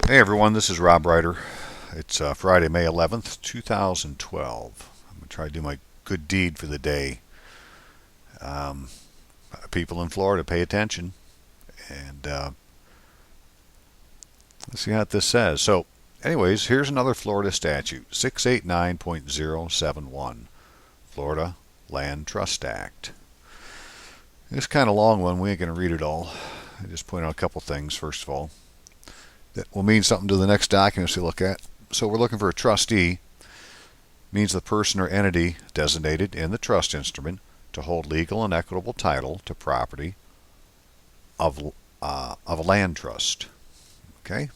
Hey everyone, this is Rob Ryder. It's Friday, May 11th, 2012. I'm going to try to do my good deed for the day. Um, People in Florida, pay attention. And let's see what this says. So, anyways, here's another Florida statute 689.071, Florida Land Trust Act. It's kind of a long one. We ain't going to read it all. I just point out a couple things, first of all, that will mean something to the next documents we look at. So we're looking for a trustee. Means the person or entity designated in the trust instrument to hold legal and equitable title to property of a land trust. Okay?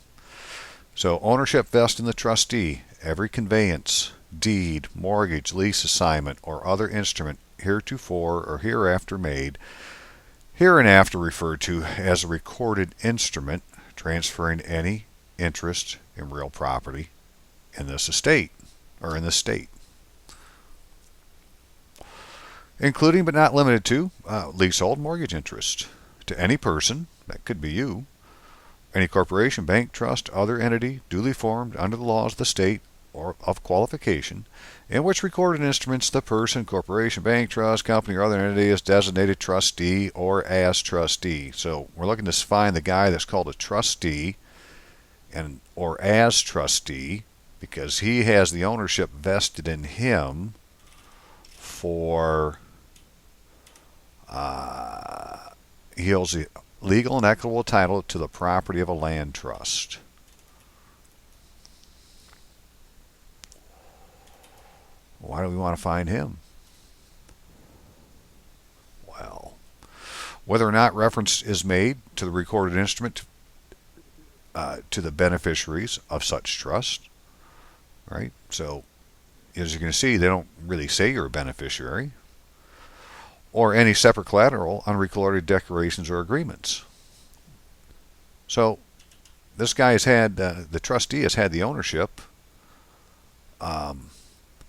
So ownership vests in the trustee. Every conveyance, deed, mortgage, lease assignment, or other instrument heretofore or hereafter made, hereinafter referred to as a recorded instrument, transferring any interest in real property in this estate or in this state, including but not limited to leasehold mortgage interest to any person, that could be you, any corporation, bank, trust, other entity duly formed under the laws of the state or of qualification, in which recorded instruments the person, corporation, bank, trust, company, or other entity is designated trustee or as trustee. So we're looking to find the guy that's called a trustee and or as trustee because he has the ownership vested in him for he holds the legal and equitable title to the property of a land trust. Why do we want to find him? Well, whether or not reference is made to the recorded instrument to the beneficiaries of such trust, right? So, as you can see, they don't really say you're a beneficiary, or any separate collateral on recorded declarations or agreements. So, this guy has had, the trustee has had the ownership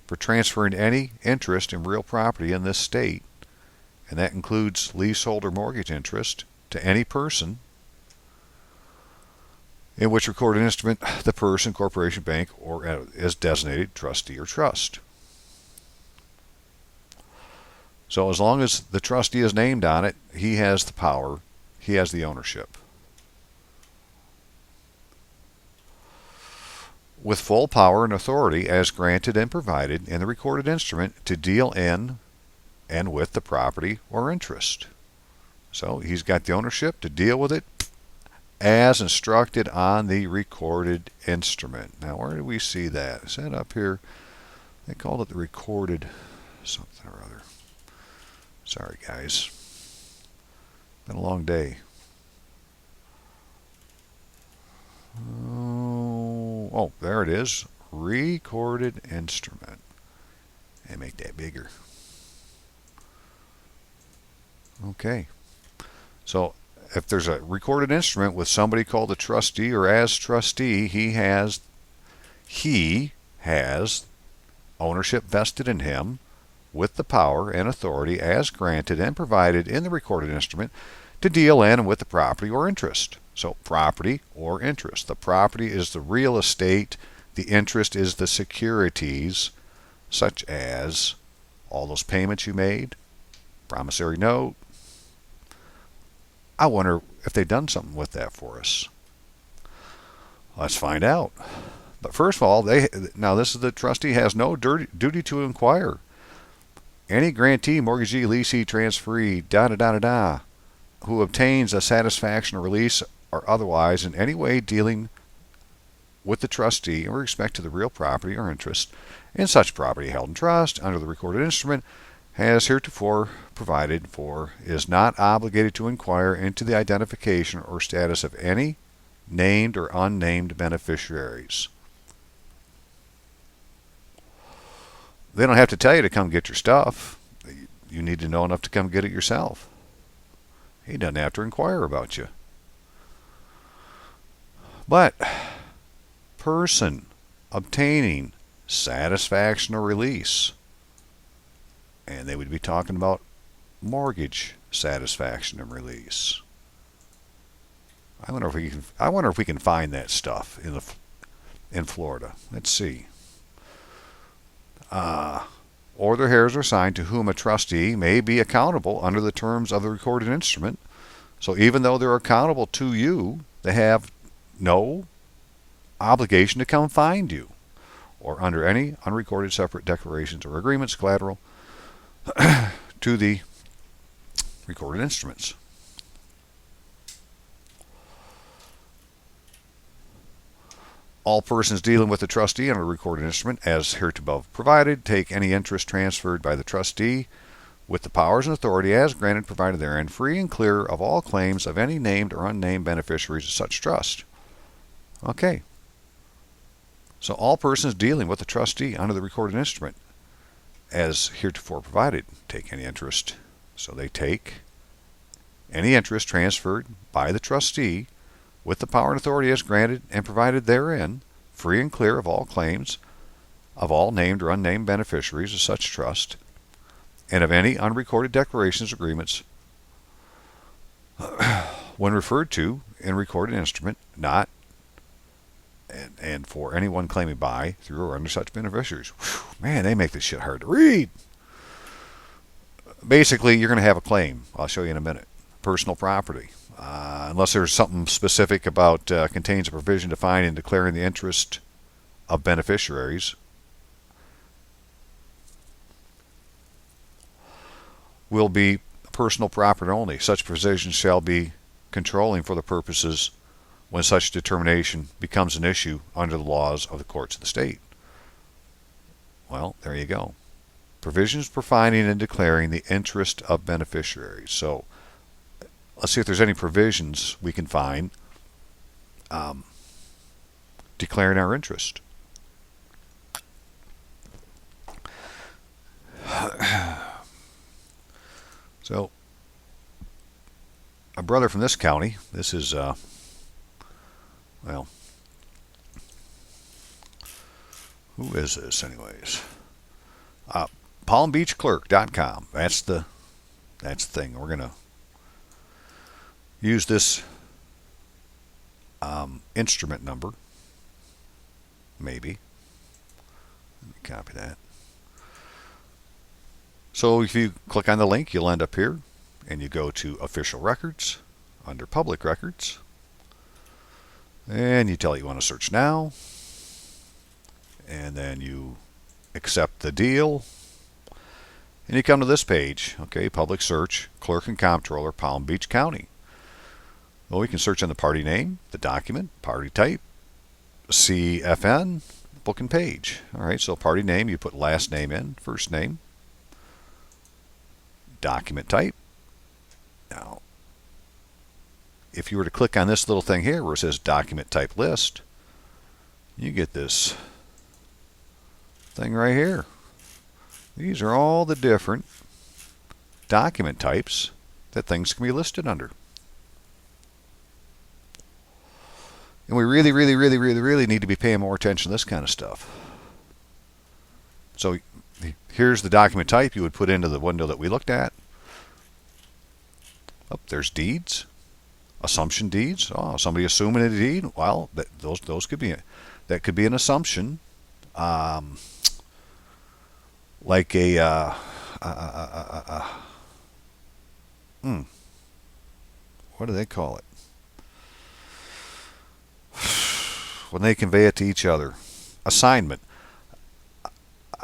for transferring any interest in real property in this state, and that includes leasehold or mortgage interest to any person in which recorded instrument the person, corporation, bank, or is designated trustee or trust. So as long as the trustee is named on it, he has the power, he has the ownership. With full power and authority as granted and provided in the recorded instrument to deal in and with the property or interest. So he's got the ownership to deal with it as instructed on the recorded instrument. Now, where do we see that? Is that up here? They called it the recorded something or other. Sorry, guys. Been a long day. Oh, there it is. Recorded instrument. And make that bigger. Okay. So if there's a recorded instrument with somebody called a trustee or as trustee, he has ownership vested in him with the power and authority as granted and provided in the recorded instrument to deal in and with the property or interest. So property or interest. The property is the real estate. The interest is the securities, such as all those payments you made, promissory note. I wonder if they've done something with that for us. Let's find out. But first of all, this is the trustee has no duty to inquire. Any grantee, mortgagee, leasee, transferee, who obtains a satisfaction or release or otherwise in any way dealing with the trustee in respect to the real property or interest in such property held in trust under the recorded instrument has heretofore provided for is not obligated to inquire into the identification or status of any named or unnamed beneficiaries. They don't have to tell you to come get your stuff. You need to know enough to come get it yourself. He doesn't have to inquire about you. But person obtaining satisfaction or release, and they would be talking about mortgage satisfaction and release. I wonder if we can find that stuff in Florida. Let's see. Or their heirs are assigned to whom a trustee may be accountable under the terms of the recorded instrument. So even though they're accountable to you, they have no obligation to come find you, or under any unrecorded separate declarations or agreements, collateral to the recorded instruments. All persons dealing with the trustee under a recorded instrument, as heretofore provided, take any interest transferred by the trustee with the powers and authority as granted provided therein, free and clear of all claims of any named or unnamed beneficiaries of such trust. Okay. So all persons dealing with the trustee under the recorded instrument, as heretofore provided, take any interest. So they take any interest transferred by the trustee with the power and authority as granted and provided therein, free and clear of all claims of all named or unnamed beneficiaries of such trust, and of any unrecorded declarations or agreements when referred to in recorded instrument, not and for anyone claiming by, through, or under such beneficiaries. Whew, man, they make this shit hard to read. Basically, you're going to have a claim. I'll show you in a minute. Personal property. Unless there's something specific about contains a provision defining and declaring the interest of beneficiaries, will be personal property only. Such provisions shall be controlling for the purposes when such determination becomes an issue under the laws of the courts of the state. Well, there you go. Provisions providing and declaring the interest of beneficiaries. So let's see if there's any provisions we can find declaring our interest. So, a brother from this county, this is, well, who is this anyways? PalmBeachClerk.com. That's the thing. We're going to use this instrument number, maybe. Let me copy that. So if you click on the link, you'll end up here, and you go to Official Records, under Public Records, and you tell it you want to search now, and then you accept the deal, and you come to this page, okay, Public Search, Clerk and Comptroller, Palm Beach County. Well, we can search on the party name, the document, party type, CFN, book and page. All right, so party name, you put last name in, first name, document type. Now, if you were to click on this little thing here where it says document type list, you get this thing right here. These are all the different document types that things can be listed under. And we really, really, really, really, really need to be paying more attention to this kind of stuff. So here's the document type you would put into the window that we looked at. Oh, there's deeds, assumption deeds. Oh, somebody assuming a deed. Well, those could be that could be an assumption, like a what do they call it when they convey it to each other? Assignment.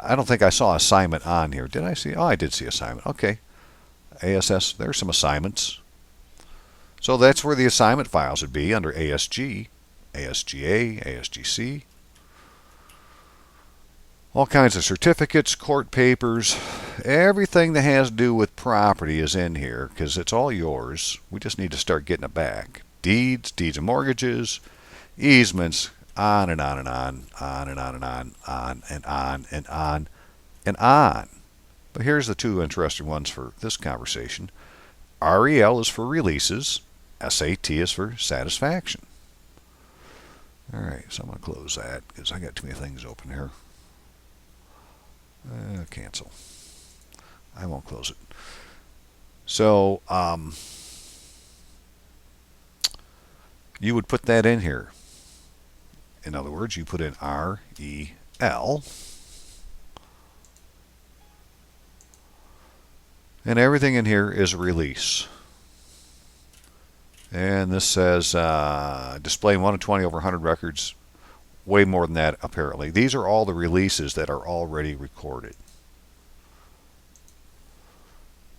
I don't think I saw assignment on here. Did I see? Oh, I did see assignment. Okay. ASS, there's some assignments. So that's where the assignment files would be, under ASG, ASGA, ASGC. All kinds of certificates, court papers, everything that has to do with property is in here because it's all yours. We just need to start getting it back. Deeds, deeds of mortgages, easements, on and on and on and on and on and on and on and on. But here's the two interesting ones for this conversation. REL is for releases. SAT is for satisfaction. All right, so I'm going to close that because I got too many things open here. Cancel. I won't close it. So, you would put that in here. In other words, you put in REL, and everything in here is a release. And this says displaying 1 of 20 over 100 records. Way more than that, apparently. These are all the releases that are already recorded.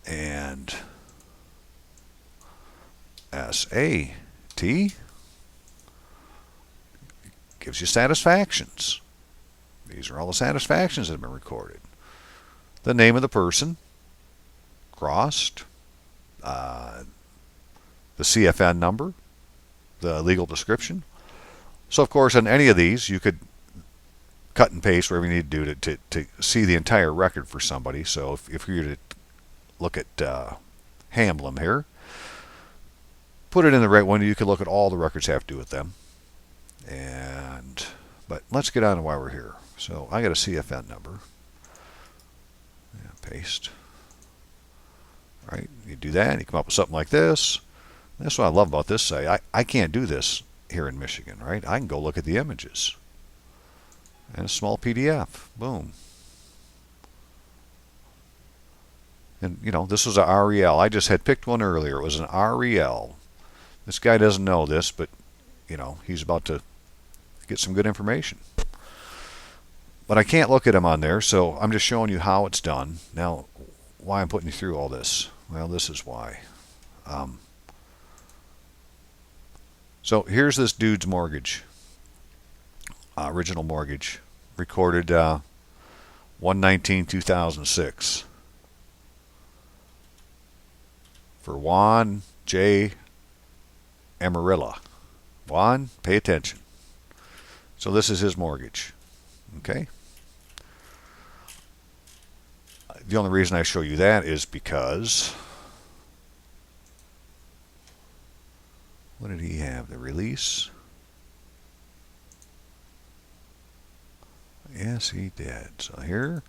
And SAT gives you satisfactions. These are all the satisfactions that have been recorded. The name of the person, crossed, the CFN number, the legal description. So, of course, on any of these, you could cut and paste whatever you need to do to see the entire record for somebody. So if you were to look at Hamblin here, put it in the right one, you could look at all the records have to do with them. But let's get on to why we're here. So I got a CFN number. Yeah, paste. All right, you do that, and you come up with something like this. That's what I love about this site. I can't do this here in Michigan, right? I can go look at the images. And a small PDF. Boom. And, you know, this was a REL. I just had picked one earlier. It was an REL. This guy doesn't know this, but, you know, he's about to get some good information. But I can't look at him on there, so I'm just showing you how it's done. Now, why I'm putting you through all this? Well, this is why. So here's this dude's mortgage. Original mortgage. Recorded 1/19/2006. For Juan J. Amarilla. Juan, pay attention. So this is his mortgage. Okay? The only reason I show you that is because, what did he have? The release? Yes, he did. So here.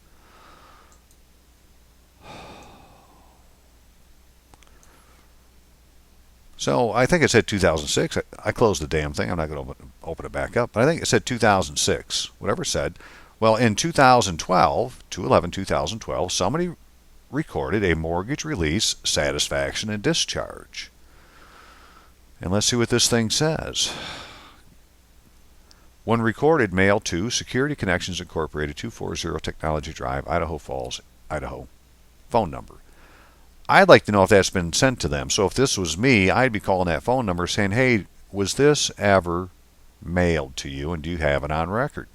So I think it said 2006. I closed the damn thing. I'm not going to open it back up. But I think it said 2006. Whatever it said. Well, in 2012, 2/11/2012, somebody recorded a mortgage release, satisfaction, and discharge. And let's see what this thing says. When recorded, mail to Security Connections Incorporated, 240 Technology Drive, Idaho Falls, Idaho. Phone number. I'd like to know if that's been sent to them. So if this was me, I'd be calling that phone number saying, hey, was this ever mailed to you, and do you have it on record?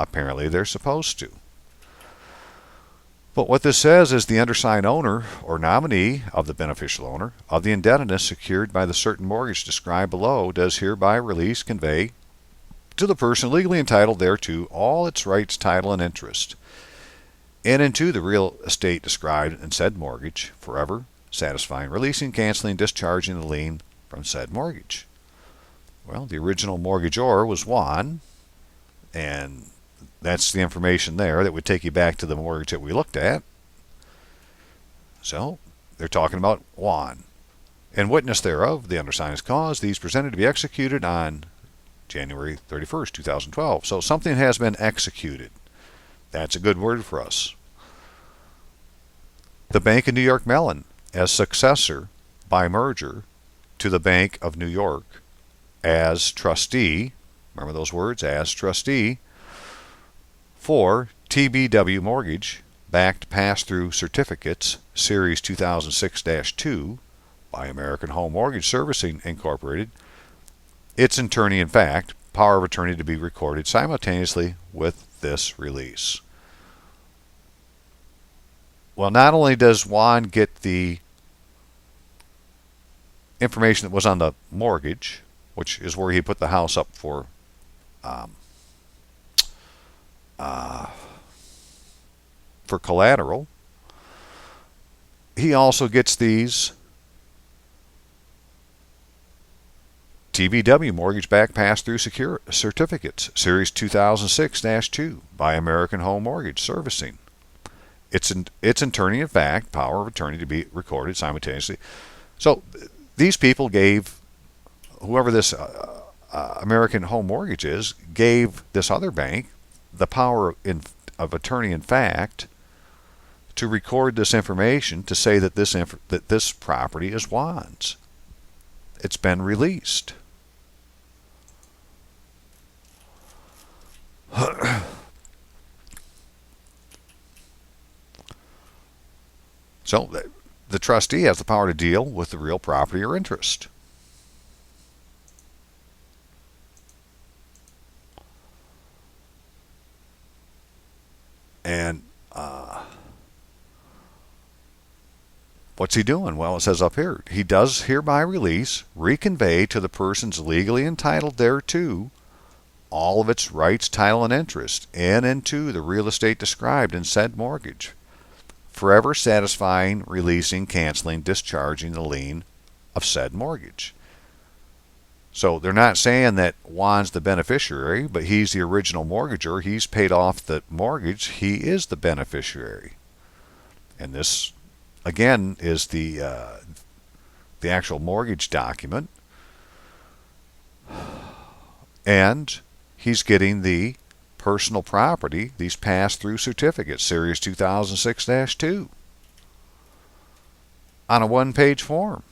Apparently they're supposed to. But what this says is the undersigned owner or nominee of the beneficial owner of the indebtedness secured by the certain mortgage described below does hereby release, convey to the person legally entitled thereto all its rights, title, and interest, and into the real estate described in said mortgage, forever satisfying, releasing, canceling, discharging the lien from said mortgage. Well, the original mortgagor was Juan, and that's the information there that would take you back to the mortgage that we looked at. So they're talking about Juan. And witness thereof, the undersigned is caused, these presented to be executed on January 31st, 2012. So something has been executed. That's a good word for us. The Bank of New York Mellon, as successor by merger to the Bank of New York as trustee, remember those words, as trustee, for TBW Mortgage backed pass-through certificates, Series 2006-2 by American Home Mortgage Servicing Incorporated. Its attorney, in fact, power of attorney to be recorded simultaneously with this release. Well, not only does Juan get the information that was on the mortgage, which is where he put the house up for collateral, he also gets these TBW mortgage-backed pass-through secure certificates, Series 2006-2 by American Home Mortgage Servicing. Its attorney, in fact, power of attorney to be recorded simultaneously. So these people gave whoever this American Home Mortgage is gave this other bank the power of attorney in fact to record this information to say that this property is Juan's. It's been released. So the trustee has the power to deal with the real property or interest. And what's he doing? Well, it says up here, he does hereby release, reconvey to the persons legally entitled thereto all of its rights, title, and interest in and to the real estate described in said mortgage, forever satisfying, releasing, canceling, discharging the lien of said mortgage. So they're not saying that Juan's the beneficiary, but he's the original mortgager. He's paid off the mortgage. He is the beneficiary. And this, again, is the actual mortgage document. And he's getting the personal property, these pass-through certificates, Series 2006-2, on a one-page form.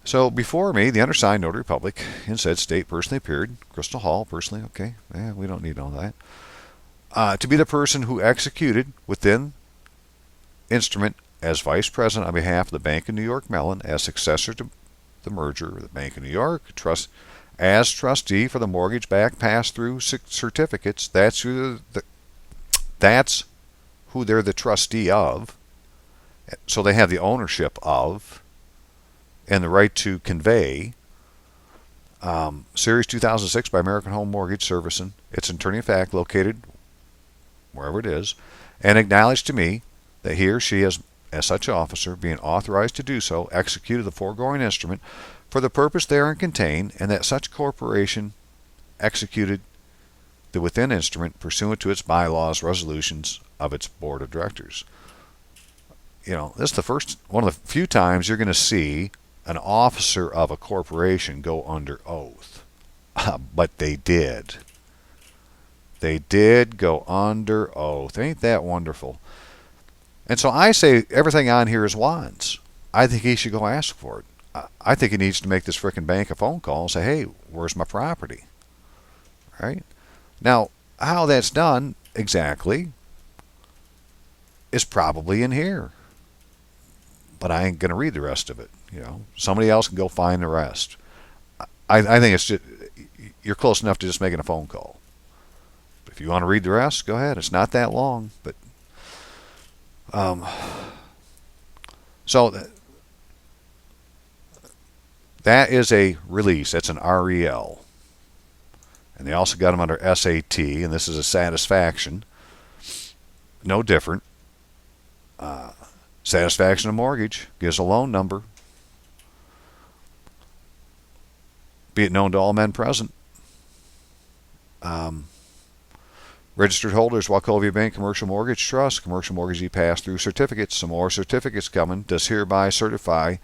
So before me, the undersigned notary public in said state personally appeared, Crystal Hall personally, okay, we don't need all that, to be the person who executed within instrument as vice president on behalf of the Bank of New York Mellon as successor to the merger of the Bank of New York, as trustee for the mortgage-backed pass-through certificates. That's who they're the trustee of. So they have the ownership of and the right to convey. Series 2006 by American Home Mortgage Servicing, its attorney in fact located wherever it is, and acknowledged to me that he or she as such officer, being authorized to do so, executed the foregoing instrument for the purpose therein contained, and that such corporation executed the within instrument pursuant to its bylaws, resolutions of its board of directors. This is one of the few times you're going to see an officer of a corporation go under oath. But they did. They did go under oath. Ain't that wonderful? And so I say everything on here is Juan's. I think he should go ask for it. I think he needs to make this frickin' bank a phone call and say, hey, where's my property? Right? Now, how that's done exactly is probably in here. But I ain't going to read the rest of it. Somebody else can go find the rest. I think it's just, you're close enough to just making a phone call. But if you want to read the rest, go ahead. It's not that long. But so that is a release. That's an REL. And they also got them under SAT, and this is a satisfaction. No different. Satisfaction of mortgage gives a loan number. Be it known to all men present. Registered holders, Wachovia Bank Commercial Mortgage Trust, Commercial Mortgagee Pass-Through Certificates. Some more certificates coming. Does hereby certify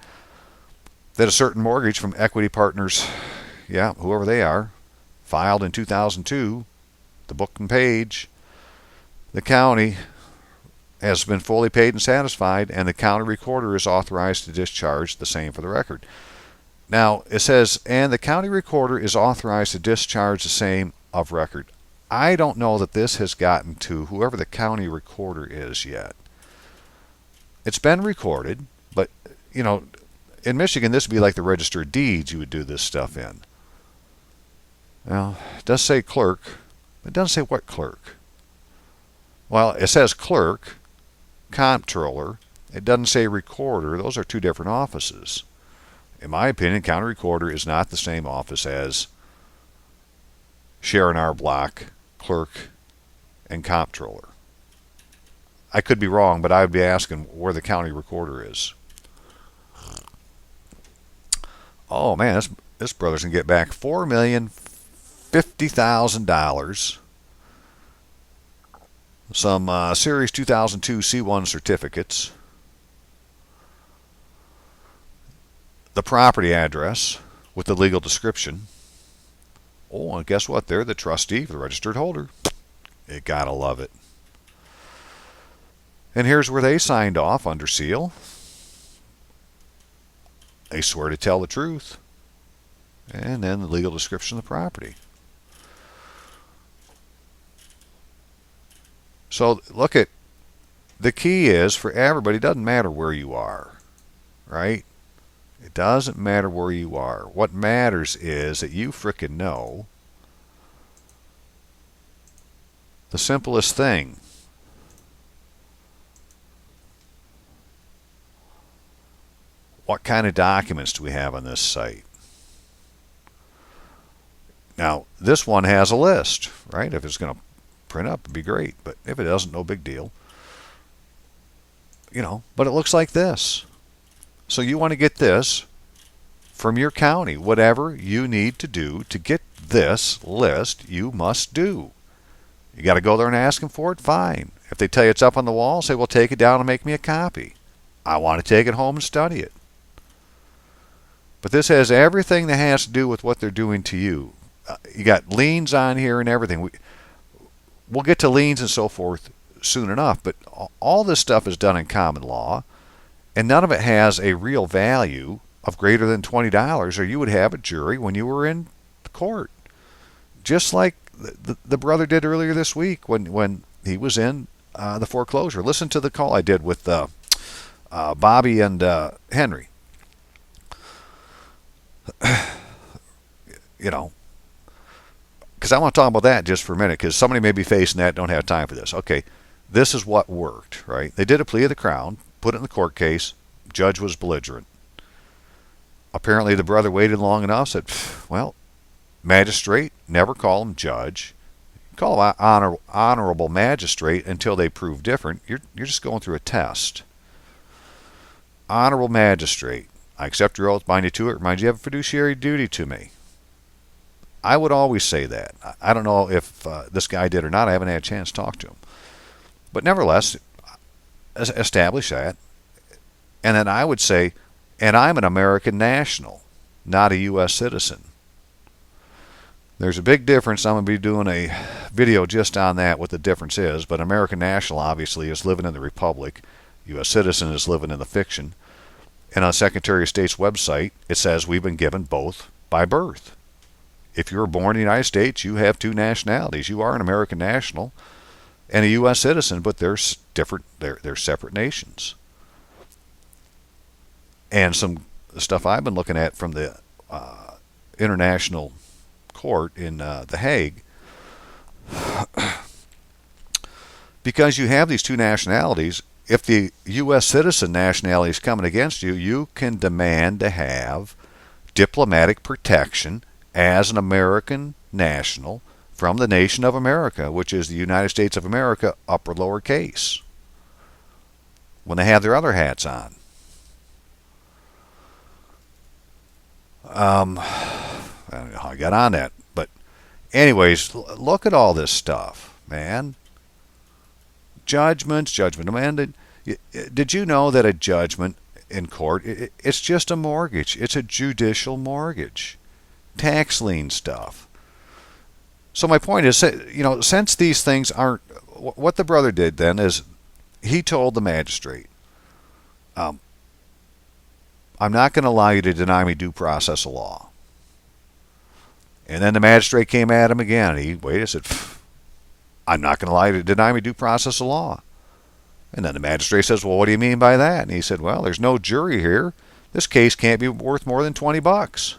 that a certain mortgage from Equity Partners, whoever they are, filed in 2002, the book and page, the county has been fully paid and satisfied, and the county recorder is authorized to discharge the same for the record. Now, it says, and the county recorder is authorized to discharge the same of record. I don't know that this has gotten to whoever the county recorder is yet. It's been recorded, but, in Michigan, this would be like the register of deeds you would do this stuff in. Well, it does say clerk. It doesn't say what clerk. Well, it says clerk, comptroller. It doesn't say recorder. Those are two different offices. In my opinion, county recorder is not the same office as Sharon R. Block, clerk, and comptroller. I could be wrong, but I would be asking where the county recorder is. Oh man, this brother's gonna get back $4,050,000. Some Series 2002 C1 certificates. the property address with the legal description. Oh, and guess what? They're the trustee for the registered holder. You gotta love it. And here's where they signed off under seal. They swear to tell the truth. And then the legal description of the property. So look at, the key is for everybody, it doesn't matter where you are, right? It doesn't matter where you are. What matters is that you frickin' know the simplest thing. What kind of documents do we have on this site? Now, this one has a list, right? If it's going to print up, it'd be great. But if it doesn't, no big deal. You know, but it looks like this. So you want to get this from your county. Whatever you need to do to get this list, you must do. You got to go there and ask them for it? Fine. If they tell you it's up on the wall, say, well, take it down and make me a copy. I want to take it home and study it. But this has everything that has to do with what they're doing to you. You got liens on here and everything. We'll get to liens and so forth soon enough, but all this stuff is done in common law, and none of it has a real value of greater than $20, or you would have a jury when you were in court. Just like the brother did earlier this week when he was in the foreclosure. Listen to the call I did with Bobby and Henry. You know, because I want to talk about that just for a minute, because somebody may be facing that, don't have time for this. Okay, this is what worked, right? They did a plea of the Crown, put it in the court case, judge was belligerent. Apparently the brother waited long enough, said, well, magistrate, never call him judge. Call him honorable magistrate until they prove different. You're just going through a test. Honorable magistrate, I accept your oath, bind you to it, remind you have a fiduciary duty to me. I would always say that. I don't know if this guy did or not. I haven't had a chance to talk to him. But nevertheless, establish that. And then I would say, and I'm an American national, not a U.S. citizen. There's a big difference. I'm going to be doing a video just on that, what the difference is. But American national, obviously, is living in the Republic. U.S. citizen is living in the fiction. And on Secretary of State's website, it says we've been given both by birth. If you were born in the United States, you have two nationalities. You are an American national and a U.S. citizen, but they're different. They're separate nations. And some stuff I've been looking at from the International Court in The Hague, because you have these two nationalities, if the U.S. citizen nationality is coming against you, you can demand to have diplomatic protection as an American national from the nation of America, which is the United States of America, upper lower case, when they have their other hats on. I don't know how I got on that, but anyways, look at all this stuff, man. Judgment demanded. Did you know that a judgment in court, it's just a mortgage? It's a judicial mortgage. Tax lien stuff. So my point is, you know, since these things aren't, what the brother did then is he told the magistrate, I'm not going to allow you to deny me due process of law. And then the magistrate came at him again. He waited and said, I'm not going to allow you to deny me due process of law. And then the magistrate says, well, what do you mean by that? And he said, well, there's no jury here. This case can't be worth more than $20.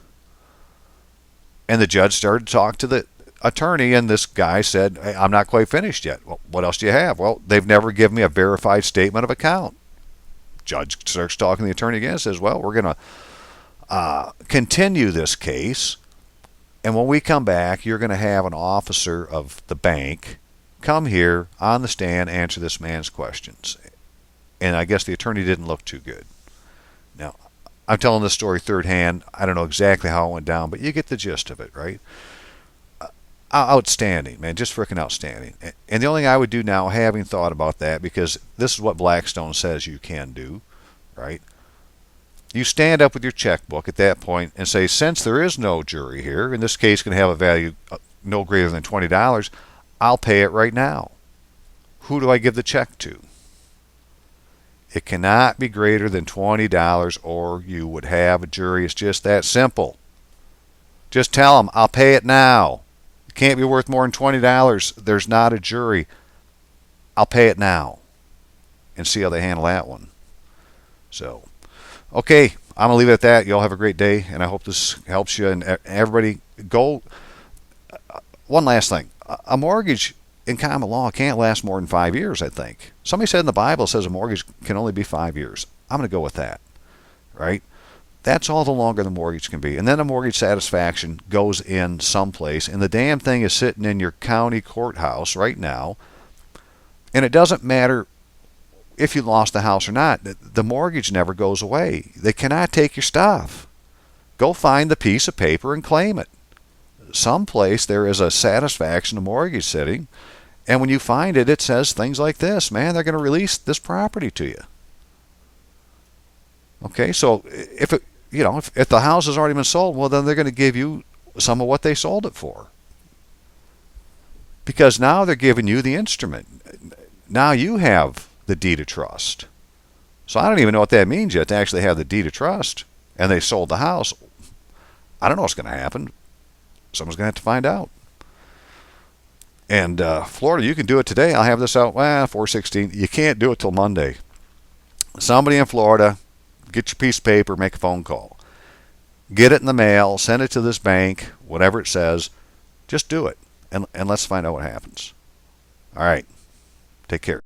And the judge started to talk to the attorney, and this guy said, hey, I'm not quite finished yet. Well, what else do you have? Well, they've never given me a verified statement of account. Judge starts talking to the attorney again and says, well, we're going to continue this case, and when we come back, you're going to have an officer of the bank come here on the stand, answer this man's questions. And I guess the attorney didn't look too good. Now, I'm telling this story third hand. I don't know exactly how it went down, but you get the gist of it, right? Outstanding, man, just freaking outstanding. And the only thing I would do now, having thought about that, because this is what Blackstone says you can do, right? You stand up with your checkbook at that point and say, since there is no jury here, in this case going to have a value no greater than $20, I'll pay it right now. Who do I give the check to? It cannot be greater than $20 or you would have a jury. It's just that simple. Just tell them, I'll pay it now. It can't be worth more than $20. There's not a jury. I'll pay it now. And see how they handle that one. So, okay, I'm going to leave it at that. You all have a great day, and I hope this helps you. And everybody, go. One last thing. A mortgage in common law can't last more than 5 years, I think. Somebody said in the Bible says a mortgage can only be 5 years. I'm going to go with that, right? That's all the longer the mortgage can be. And then a mortgage satisfaction goes in someplace, and the damn thing is sitting in your county courthouse right now. And it doesn't matter if you lost the house or not. The mortgage never goes away. They cannot take your stuff. Go find the piece of paper and claim it. Someplace there is a satisfaction of mortgage sitting, and when you find it, it says things like this, man, they're going to release this property to you. Okay, so if the house has already been sold, well, then they're going to give you some of what they sold it for. Because now they're giving you the instrument. Now you have the deed of trust. So I don't even know what that means yet to actually have the deed of trust, and they sold the house. I don't know what's going to happen. Someone's going to have to find out. And Florida, you can do it today. I'll have this out, 4/16. You can't do it till Monday. Somebody in Florida, get your piece of paper, make a phone call. Get it in the mail, send it to this bank, whatever it says. Just do it, and let's find out what happens. All right. Take care.